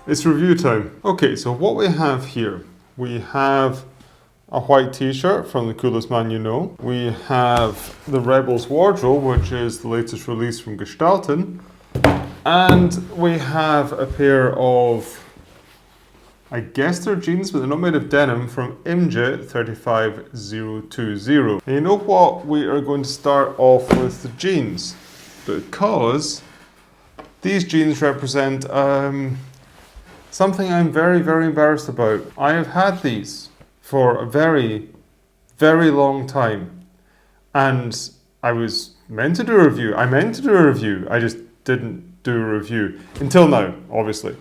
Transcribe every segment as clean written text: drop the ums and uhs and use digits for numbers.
It's review time. Okay, so what we have here, we have a white t-shirt from the coolest man you know. We have the Rebels wardrobe, which is the latest release from Gestalten. And we have a pair of, I guess they're jeans, but they're not made of denim, from IMJIT 35020. And you know what? We are going to start off with the jeans, because these jeans represent something I'm very, very embarrassed about. I have had these for a very, very long time, and I was meant to do a review. I just didn't do a review until now, obviously.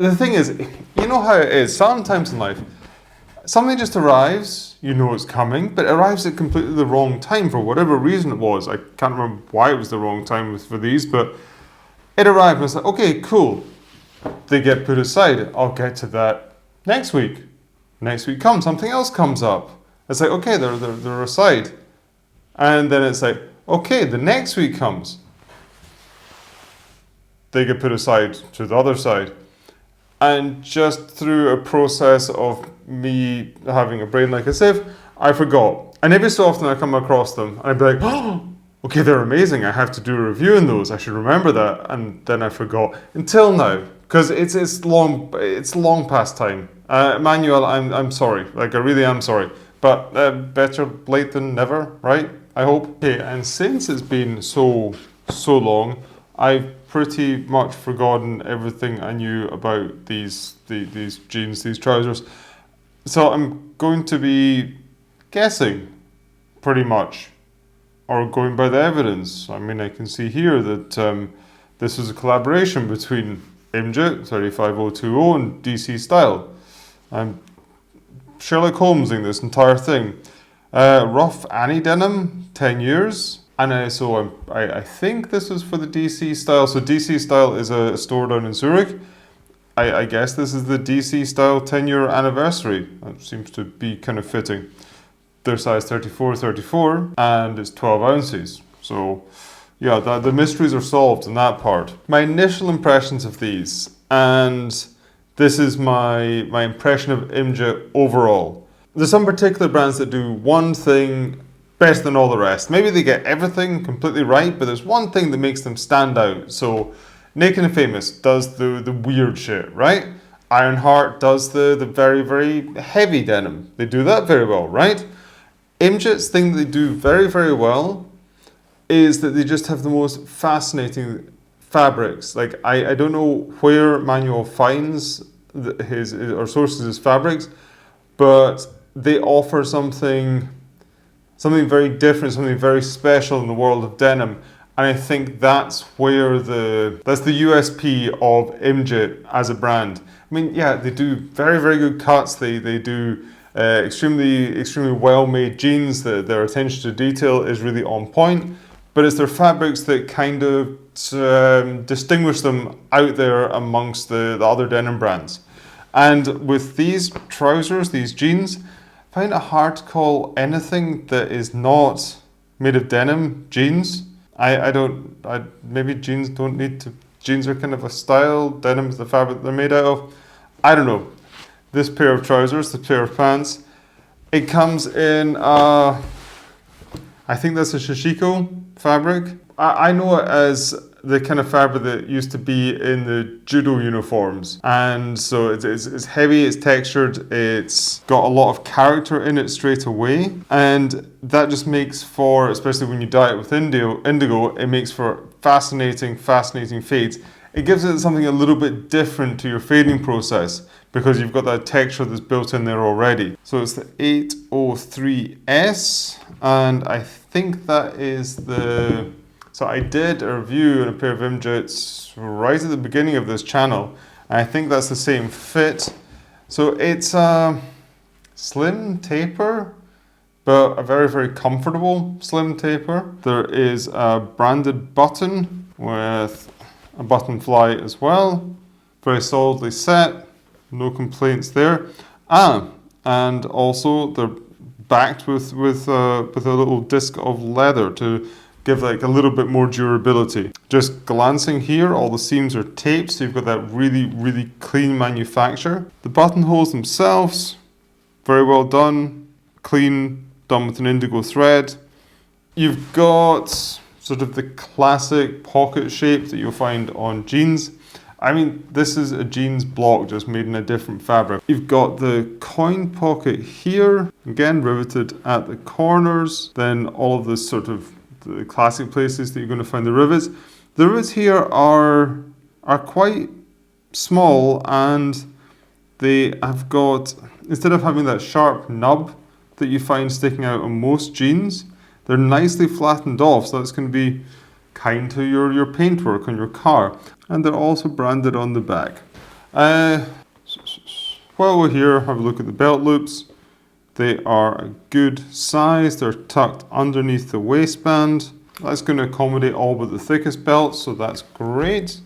The thing is, you know how it is, sometimes in life, something just arrives, you know it's coming, but it arrives at completely the wrong time for whatever reason it was. I can't remember why it was the wrong time for these, but it arrived and I was like, okay, cool. They get put aside. I'll get to that next week. Next week comes, something else comes up. It's like, okay, they're aside. And then it's like, okay, the next week comes. They get put aside to the other side. And just through a process of me having a brain like a sieve, I forgot. And every so often I come across them and I'd be like, oh, okay, they're amazing. I have to do a review on those. I should remember that. And then I forgot until now, because it's long past time. Manuel, I'm sorry. Like, I really am sorry. But better late than never, right? I hope. Okay, and since it's been so long, I've pretty much forgotten everything I knew about these jeans, these trousers. So I'm going to be guessing, pretty much, or going by the evidence. I mean, I can see here that this is a collaboration between IMJIT 35020 and DC Style. I'm Sherlock Holmesing this entire thing. Rough Annie denim, 10 years. And I think this is for the DC Style. So DC Style is a store down in Zurich. I guess this is the DC Style 10-year anniversary. That seems to be kind of fitting. They're size 34, and it's 12 ounces. So yeah, the mysteries are solved in that part. My initial impressions of these, and this is my impression of IMJIT overall. There's some particular brands that do one thing better than all the rest. Maybe they get everything completely right, but there's one thing that makes them stand out. So Naked and Famous does the weird shit, right? Ironheart does the very, very heavy denim. They do that very well, right? IMJIT's thing that they do very, very well is that they just have the most fascinating fabrics. Like, I don't know where Manuel finds his or sources his fabrics, but they offer something very different, something very special in the world of denim. And I think that's where that's the USP of IMJIT as a brand. I mean, yeah, they do very, very good cuts. They do extremely well-made jeans. Their attention to detail is really on point. But it's their fabrics that kind of distinguish them out there amongst the other denim brands. And with these trousers, these jeans, I find it hard to call anything that is not made of denim jeans. Maybe jeans don't need to, jeans are kind of a style, denim is the fabric they're made out of. I don't know. This pair of trousers, this pair of pants, it comes in, I think that's a shishiko fabric. I know it as the kind of fabric that used to be in the judo uniforms. And so it's heavy, it's textured, it's got a lot of character in it straight away. And that just makes for, especially when you dye it with indigo, it makes for fascinating fades. It gives it something a little bit different to your fading process because you've got that texture that's built in there already. So it's the 803S, and I think that is so I did a review on a pair of IMJITs right at the beginning of this channel, and I think that's the same fit. So it's a slim taper, but a very, very comfortable slim taper. There is a branded button with a button fly as well. Very solidly set, no complaints there. And also they're backed with a little disc of leather to give like a little bit more durability. Just glancing here, all the seams are taped, so you've got that really, really clean manufacture. The buttonholes themselves, very well done, clean, done with an indigo thread. You've got sort of the classic pocket shape that you'll find on jeans. I mean, this is a jeans block just made in a different fabric. You've got the coin pocket here, again riveted at the corners, then all of this sort of the classic places that you're going to find the rivets. The rivets here are quite small, and they have got, instead of having that sharp nub that you find sticking out on most jeans, they're nicely flattened off, so that's going to be kind to your paintwork on your car. And they're also branded on the back. While we're here, have a look at the belt loops. They are a good size. They're tucked underneath the waistband. That's going to accommodate all but the thickest belt, so that's great.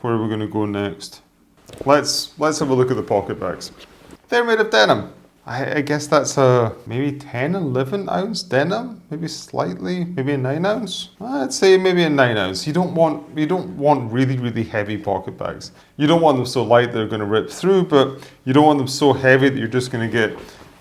Where are we going to go next? Let's have a look at the pocket bags. They're made of denim. I guess that's a maybe 10, 11 ounce denim, maybe slightly, maybe a 9 ounce. I'd say maybe a 9 ounce. You don't want really, really heavy pocket bags. You don't want them so light they're going to rip through, but you don't want them so heavy that you're just going to get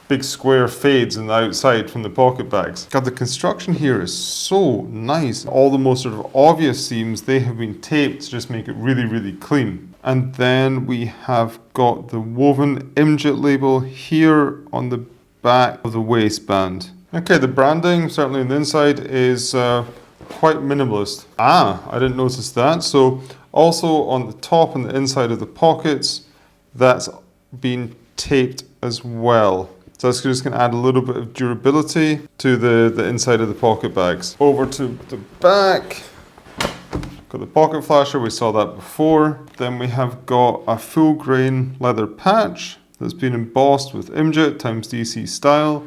big square fades on the outside from the pocket bags. God, the construction here is so nice. All the most sort of obvious seams, they have been taped to just make it really, really clean. And then we have got the woven IMJIT label here on the back of the waistband. Okay, the branding, certainly on the inside, is quite minimalist. I didn't notice that. So also on the top and the inside of the pockets, that's been taped as well. So that's just going to add a little bit of durability to the inside of the pocket bags. Over to the back. Got the pocket flasher, we saw that before. Then we have got a full grain leather patch that's been embossed with IMJIT times DC style.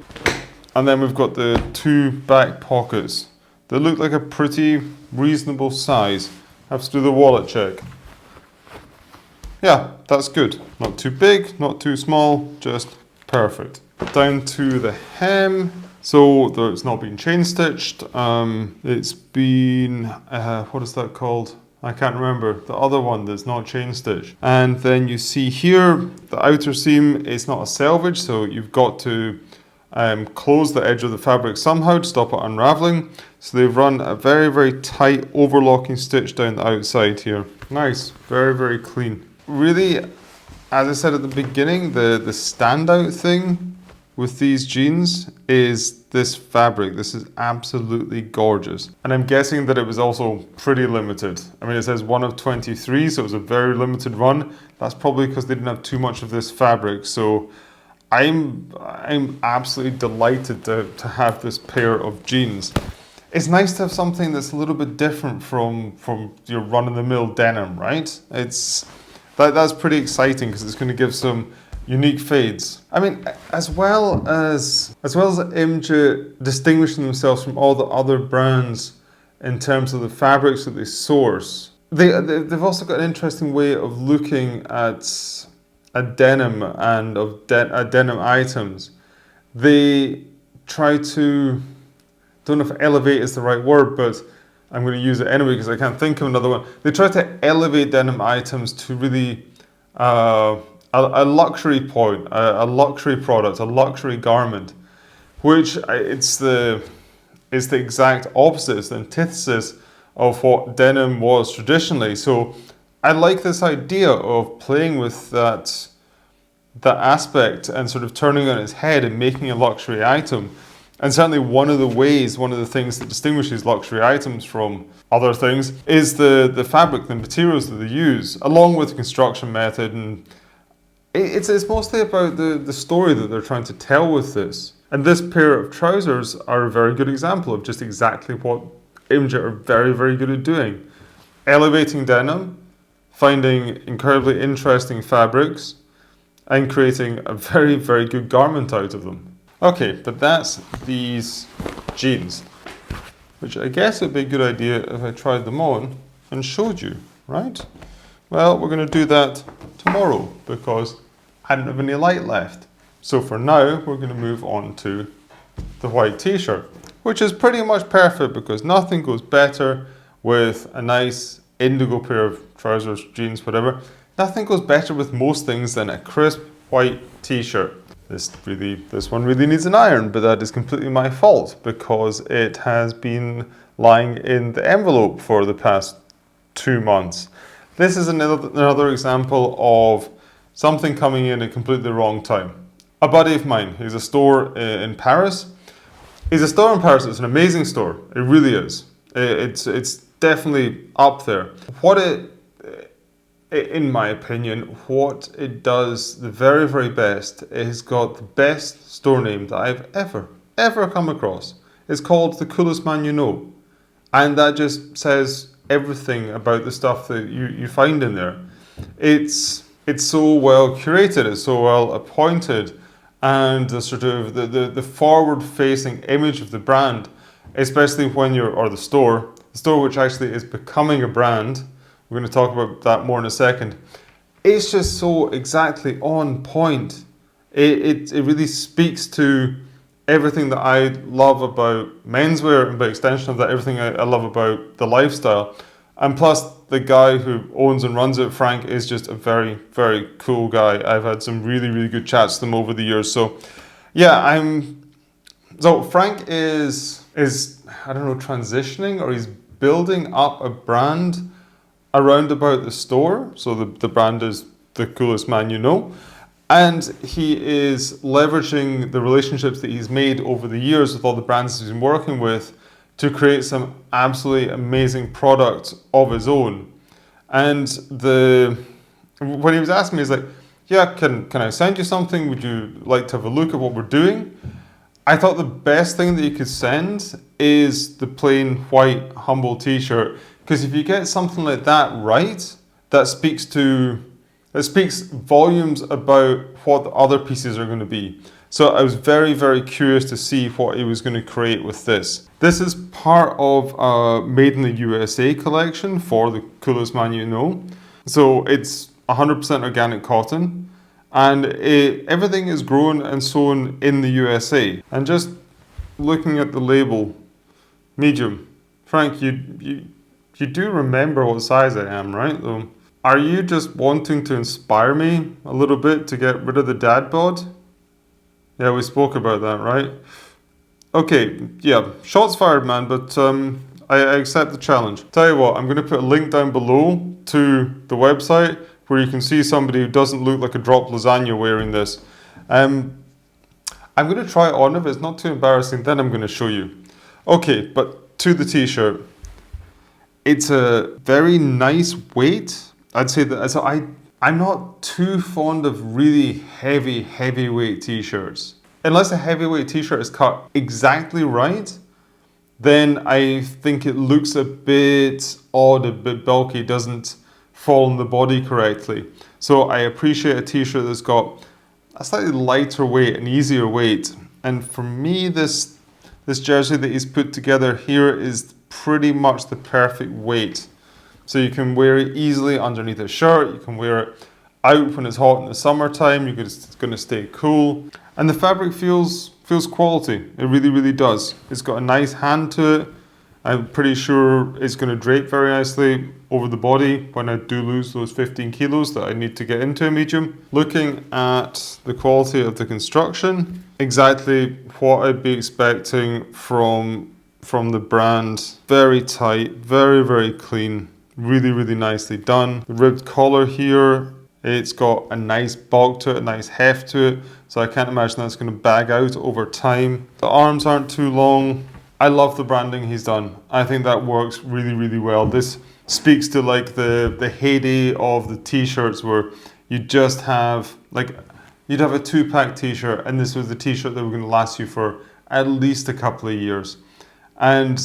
And then we've got the two back pockets. They look like a pretty reasonable size. Have to do the wallet check. Yeah, that's good. Not too big, not too small, just perfect. Down to the hem. So it's not been chain stitched. It's been, what is that called? I can't remember. The other one that's not chain stitched. And then you see here, the outer seam is not a selvage, so you've got to close the edge of the fabric somehow to stop it unraveling. So they've run a very, very tight overlocking stitch down the outside here. Nice, very, very clean. Really, as I said at the beginning, the standout thing with these jeans is this fabric. This is absolutely gorgeous. And I'm guessing that it was also pretty limited. I mean, it says 1 of 23, so it was a very limited run. That's probably because they didn't have too much of this fabric. So I'm absolutely delighted to have this pair of jeans. It's nice to have something that's a little bit different from your run-of-the-mill denim, right? That's pretty exciting because it's going to give some unique fades. I mean, as well as IMJIT distinguishing themselves from all the other brands in terms of the fabrics that they source, they've also got an interesting way of looking at a denim and denim items. They try to, don't know if elevate is the right word, but I'm going to use it anyway because I can't think of another one. They try to elevate denim items to really a luxury point, a luxury product, a luxury garment, which it's the exact opposite, it's the antithesis of what denim was traditionally. So I like this idea of playing with that aspect and sort of turning on its head and making a luxury item. And certainly one of the things that distinguishes luxury items from other things is the fabric, the materials that they use, along with the construction method. And it's mostly about the story that they're trying to tell with this. And this pair of trousers are a very good example of just exactly what IMJIT are very, very good at doing. Elevating denim, finding incredibly interesting fabrics, and creating a very, very good garment out of them. Okay, but that's these jeans, which I guess would be a good idea if I tried them on and showed you, right? Well, we're going to do that tomorrow because I don't have any light left. So for now, we're going to move on to the white t-shirt, which is pretty much perfect because nothing goes better with a nice indigo pair of trousers, jeans, whatever. Nothing goes better with most things than a crisp white t-shirt. This one really needs an iron, but that is completely my fault because it has been lying in the envelope for the past 2 months. This is another example of something coming in at completely the wrong time. A buddy of mine, he's a store in Paris. He's a store in Paris, it's an amazing store, it really is. It's definitely up there. In my opinion, what it does the very, very best, it's got the best store name that I've ever come across. It's called The Coolest Man You Know. And that just says everything about the stuff that you find in there. It's so well curated, it's so well appointed, and the sort of the forward-facing image of the brand, especially when the store which actually is becoming a brand. We're going to talk about that more in a second. It's just so exactly on point. It really speaks to everything that I love about menswear, and by extension of that, everything I love about the lifestyle. And plus, the guy who owns and runs it, Frank, is just a very, very cool guy. I've had some really, really good chats with him over the years. So, yeah, So Frank is I don't know, transitioning, or he's building up a brand around about the store. So the brand is The Coolest Man You Know. And he is leveraging the relationships that he's made over the years with all the brands he's been working with to create some absolutely amazing products of his own. And when he was asking me, he's like, yeah, can I send you something? Would you like to have a look at what we're doing? I thought the best thing that you could send is the plain white humble t-shirt, because if you get something like that right, that speaks volumes about what the other pieces are going to be. So I was very, very curious to see what he was going to create with this. This is part of a Made in the USA collection for The Coolest Man You Know. So it's 100% organic cotton, and everything is grown and sewn in the USA. And just looking at the label, medium. Frank, you do remember what size I am, right? Though, are you just wanting to inspire me a little bit to get rid of the dad bod? Yeah, we spoke about that, right? Okay, yeah, shots fired, man, but I accept the challenge. Tell you what, I'm going to put a link down below to the website where you can see somebody who doesn't look like a dropped lasagna wearing this. I'm going to try it on. If it's not too embarrassing, then I'm going to show you. Okay, but to the t-shirt. It's a very nice weight. I'd say that, so I'm not too fond of really heavyweight t-shirts. Unless a heavyweight t-shirt is cut exactly right, then I think it looks a bit odd, a bit bulky, doesn't fall on the body correctly. So I appreciate a t-shirt that's got a slightly lighter weight, an easier weight. And for me, this jersey that he's put together here is pretty much the perfect weight. So you can wear it easily underneath a shirt, you can wear it out when it's hot in the summertime, it's going to stay cool. And the fabric feels quality, it really, really does. It's got a nice hand to it. I'm pretty sure it's going to drape very nicely over the body when I do lose those 15 kilos that I need to get into a medium. Looking at the quality of the construction, exactly what I'd be expecting from the brand. Very tight, very, very clean, really, really nicely done. The ribbed collar here, it's got a nice bulk to it, a nice heft to it, so I can't imagine that's going to bag out over time. The arms aren't too long. I love the branding he's done. I think that works really, really well. This speaks to like the heyday of the t-shirts where you just have you'd have a 2-pack t-shirt, and this was the t-shirt that were going to last you for at least a couple of years. And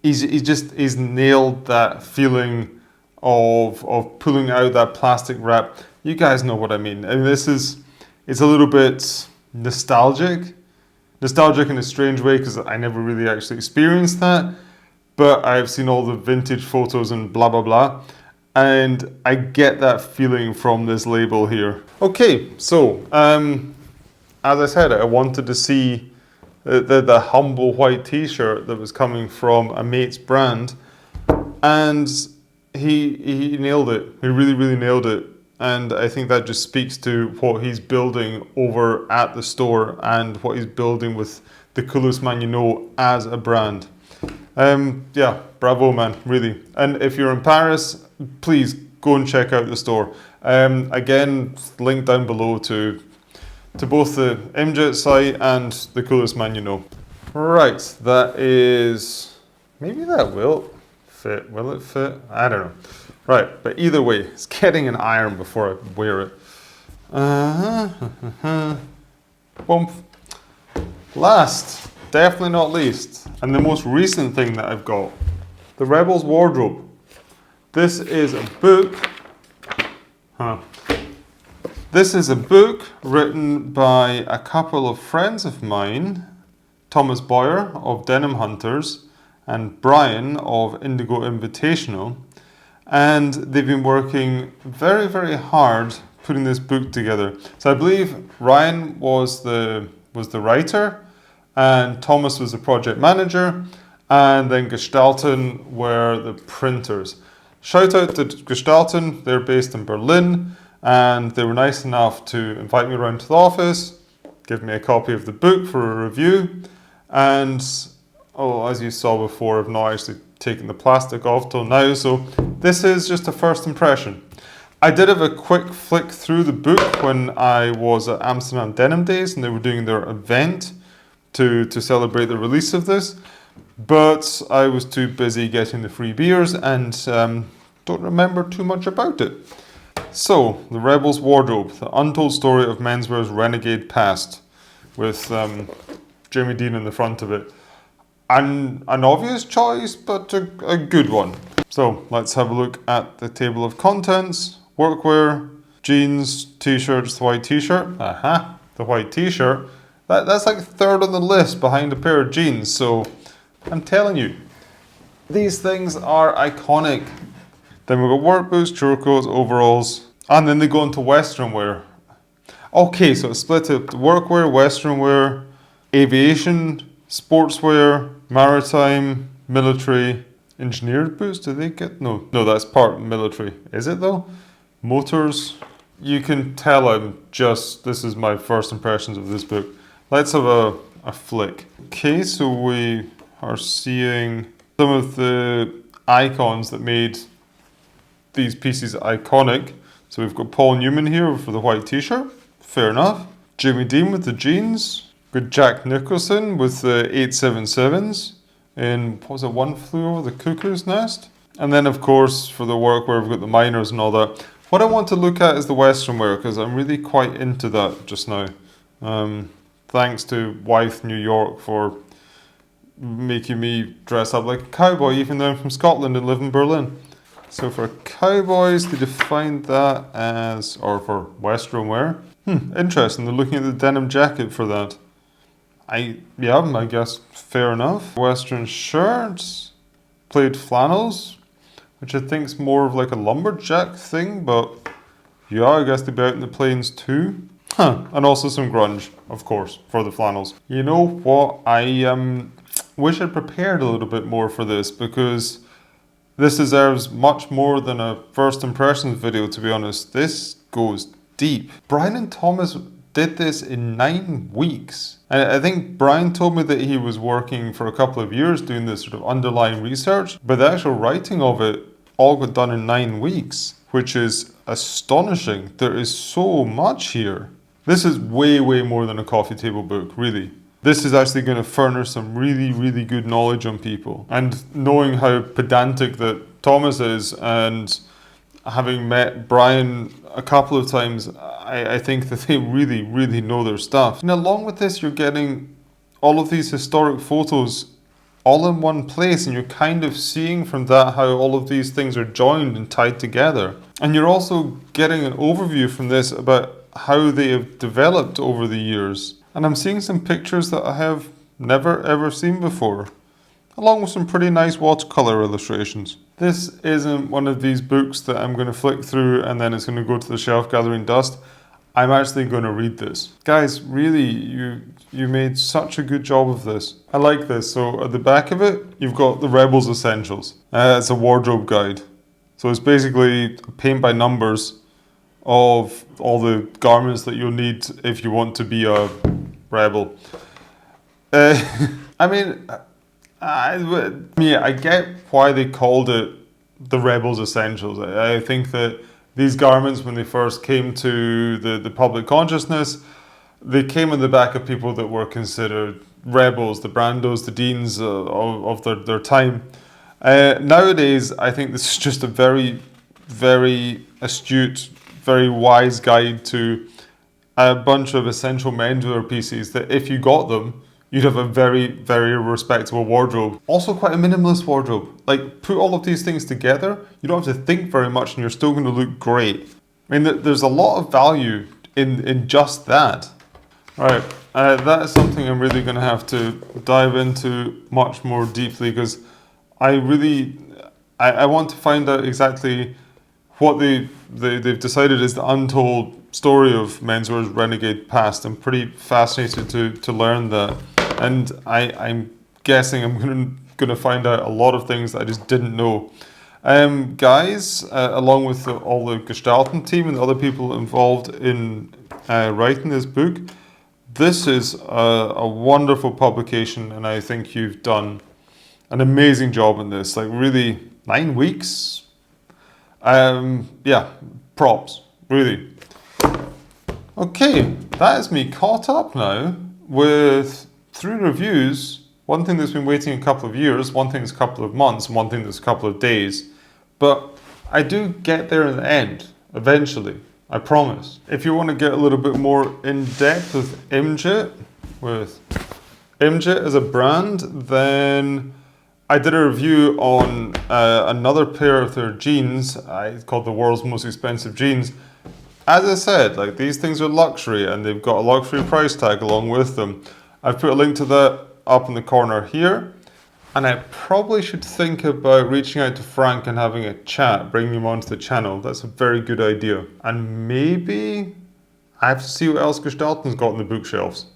he's nailed that feeling of pulling out that plastic wrap. You guys know what I mean. I mean, it's a little bit nostalgic in a strange way, because I never really actually experienced that, but I've seen all the vintage photos and blah blah blah, and I get that feeling from this label here. Okay, so as I said, I wanted to see the humble white t-shirt that was coming from a mate's brand, and he nailed it. He really, really nailed it. And I think that just speaks to what he's building over at the store and what he's building with the Coolest Man You Know as a brand. Yeah, bravo, man, really. And if you're in Paris, please go and check out the store. Again, link down below to both the IMJIT site and the Coolest Man You Know. Right, that is, maybe that will fit. Will it fit? I don't know. Right, but either way, it's getting an iron before I wear it. Bump. Last, definitely not least, and the most recent thing that I've got, the Rebel's Wardrobe. This is a book. This is a book written by a couple of friends of mine, Thomas Boyer of Denim Hunters and Brian of Indigo Invitational. And they've been working very, very hard putting this book together. So I believe Ryan was the writer, and Thomas was the project manager, and then Gestalten were the printers. Shout out to Gestalten, they're based in Berlin, and they were nice enough to invite me around to the office, give me a copy of the book for a review, and as you saw before, I've not actually taken the plastic off till now, so this is just a first impression. I did have a quick flick through the book when I was at Amsterdam Denim Days and they were doing their event to celebrate the release of this, but I was too busy getting the free beers and don't remember too much about it. So, The Rebel's Wardrobe, the untold story of menswear's renegade past, with Jamie Dean in the front of it. An obvious choice, but a good one. So let's have a look at the table of contents. Workwear, jeans, t-shirts, the white t-shirt. The white t-shirt. That's like third on the list behind a pair of jeans. So I'm telling you, these things are iconic. Then we've got work boots, churros, overalls, and then they go into Western wear. Okay, so it's split up to workwear, Western wear, aviation, sportswear, maritime, military, engineered boots. Do they get? No, that's part military. Is it though? Motors. You can tell this is my first impressions of this book. Let's have a flick. Okay, so we are seeing some of the icons that made these pieces iconic. So we've got Paul Newman here for the white t-shirt. Fair enough. Jimmy Dean with the jeans. Good Jack Nicholson with the 877s in, what was it, One Flew Over the Cuckoo's Nest? And then, of course, for the workwear, we've got the miners and all that. What I want to look at is the Western wear, because I'm really quite into that just now. Thanks to Wythe New York for making me dress up like a cowboy, even though I'm from Scotland and live in Berlin. So for cowboys, they define that as, or for Western wear. Interesting, they're looking at the denim jacket for that. I guess fair enough. Western shirts, plaid flannels, which I think is more of like a lumberjack thing, but yeah, I guess they'd be out in the plains too. And also some grunge, of course, for the flannels. You know what? I wish I'd prepared a little bit more for this, because this deserves much more than a first impressions video, to be honest. This goes deep. Brian and Thomas did this in 9 weeks. And I think Brian told me that he was working for a couple of years doing this sort of underlying research, but the actual writing of it all got done in 9 weeks, which is astonishing. There is so much here. This is way, way more than a coffee table book, really. This is actually going to furnish some really, really good knowledge on people. And knowing how pedantic that Thomas is, and having met Brian a couple of times, I think that they really, really know their stuff. And along with this, you're getting all of these historic photos all in one place, and you're kind of seeing from that how all of these things are joined and tied together. And you're also getting an overview from this about how they have developed over the years. And I'm seeing some pictures that I have never ever seen before, along with some pretty nice watercolor illustrations. This isn't one of these books that I'm going to flick through and then it's going to go to the shelf gathering dust. I'm actually going to read this. Guys, really, you made such a good job of this. I like this. So at the back of it, you've got the Rebels Essentials. It's a wardrobe guide. So it's basically paint by numbers of all the garments that you'll need if you want to be a rebel. I mean, I get why they called it the Rebels Essentials. I think that these garments, when they first came to the public consciousness, they came in the back of people that were considered rebels, the Brandos, the Deans of their time. Nowadays, I think this is just a very, very astute, very wise guide to a bunch of essential menswear pieces that if you got them, you'd have a very, very respectable wardrobe. Also quite a minimalist wardrobe. Like, put all of these things together, you don't have to think very much and you're still going to look great. I mean, there's a lot of value in just that. Right, that is something I'm really going to have to dive into much more deeply, because I want to find out exactly what they've decided is the untold story of menswear's renegade past. I'm pretty fascinated to learn that, and I'm guessing I'm going to find out a lot of things that I just didn't know. Guys, along with all the Gestalten team and the other people involved in writing this book, this is a wonderful publication, and I think you've done an amazing job in this. Like, really, 9 weeks? Yeah, props, really. Okay, that is me caught up now with 3 reviews. One thing that's been waiting a couple of years, one thing that's a couple of months, and one thing that's a couple of days. But I do get there in the end, eventually, I promise. If you want to get a little bit more in depth with IMJIT as a brand, then I did a review on another pair of their jeans. It's called the world's most expensive jeans. As I said, like, these things are luxury and they've got a luxury price tag along with them. I've put a link to that up in the corner here. And I probably should think about reaching out to Frank and having a chat, bringing him onto the channel. That's a very good idea. And maybe I have to see what else Gestalten's got in the bookshelves.